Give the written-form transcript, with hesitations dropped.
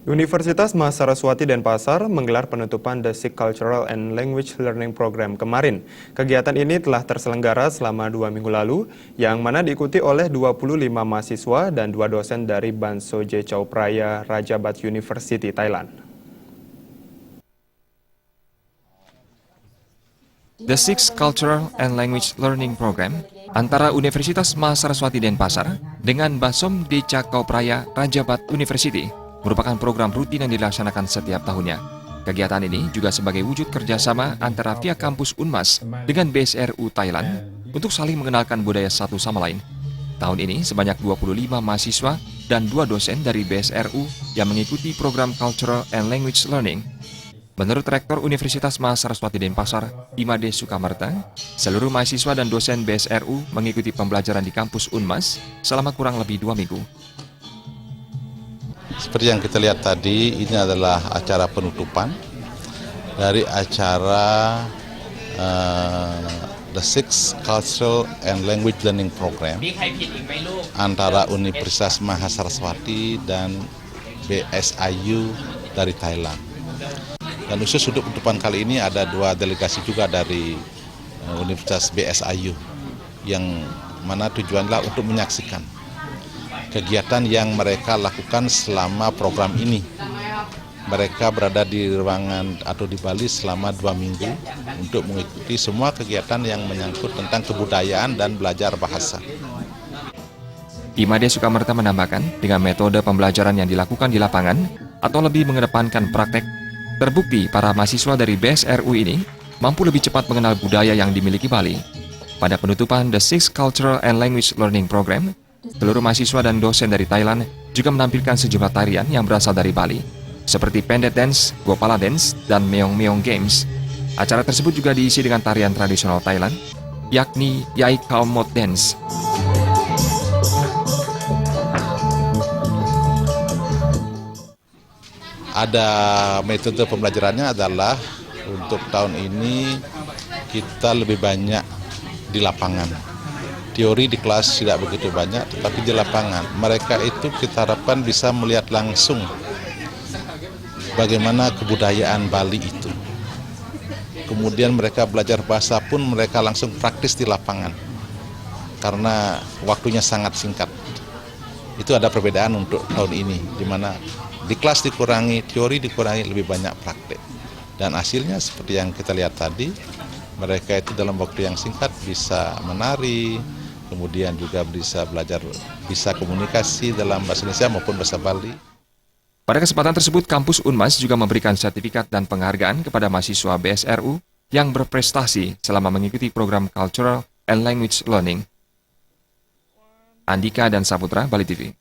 Universitas Mahasiswati Denpasar menggelar penutupan The SIG Cultural and Language Learning Program kemarin. Kegiatan ini telah terselenggara selama 2 minggu lalu, yang mana diikuti oleh 25 mahasiswa dan 2 dosen dari Ban Soje Chao Phraya Ratchabat University, Thailand. The Sixth Cultural and Language Learning Program antara Universitas Mahasiswati Denpasar dengan Basom de Chao Phraya Ratchabat University merupakan program rutin yang dilaksanakan setiap tahunnya. Kegiatan ini juga sebagai wujud kerjasama antara pihak kampus Unmas dengan BSRU Thailand untuk saling mengenalkan budaya satu sama lain. Tahun ini sebanyak 25 mahasiswa dan 2 dosen dari BSRU yang mengikuti program Cultural and Language Learning. Menurut Rektor Universitas Mahasiswati Denpasar, Imade Sukamarta, seluruh mahasiswa dan dosen BSRU mengikuti pembelajaran di kampus Unmas selama kurang lebih 2 minggu. Seperti yang kita lihat tadi, ini adalah acara penutupan dari acara The Sixth Cultural and Language Learning Program antara Universitas Mahasiswati dan BSIU dari Thailand. Dan khusus untuk penutupan kali ini ada 2 delegasi juga dari Universitas BSIU yang mana tujuannya untuk menyaksikan kegiatan yang mereka lakukan selama program ini. Mereka berada di ruangan atau di Bali selama 2 minggu untuk mengikuti semua kegiatan yang menyangkut tentang kebudayaan dan belajar bahasa. Imade Sukamarta menambahkan, dengan metode pembelajaran yang dilakukan di lapangan atau lebih mengedepankan praktek, terbukti para mahasiswa dari BSRU ini mampu lebih cepat mengenal budaya yang dimiliki Bali. Pada penutupan The Sixth Cultural and Language Learning Program, seluruh mahasiswa dan dosen dari Thailand juga menampilkan sejumlah tarian yang berasal dari Bali, seperti Pendet Dance, Gopala Dance, dan Meong Meong Games. Acara tersebut juga diisi dengan tarian tradisional Thailand, yakni Yai Khao Mot Dance. Ada metode pembelajarannya adalah untuk tahun ini kita lebih banyak di lapangan. Teori di kelas tidak begitu banyak, tetapi di lapangan mereka itu kita harapkan bisa melihat langsung bagaimana kebudayaan Bali itu. Kemudian mereka belajar bahasa pun mereka langsung praktis di lapangan karena waktunya sangat singkat. Itu ada perbedaan untuk tahun ini, di mana di kelas dikurangi, teori dikurangi, lebih banyak praktik. Dan hasilnya seperti yang kita lihat tadi, mereka itu dalam waktu yang singkat bisa menari, kemudian juga bisa belajar, bisa komunikasi dalam bahasa Indonesia maupun bahasa Bali. Pada kesempatan tersebut, kampus Unmas juga memberikan sertifikat dan penghargaan kepada mahasiswa BSRU yang berprestasi selama mengikuti program Cultural and Language Learning. Andika dan Saputra, Bali TV.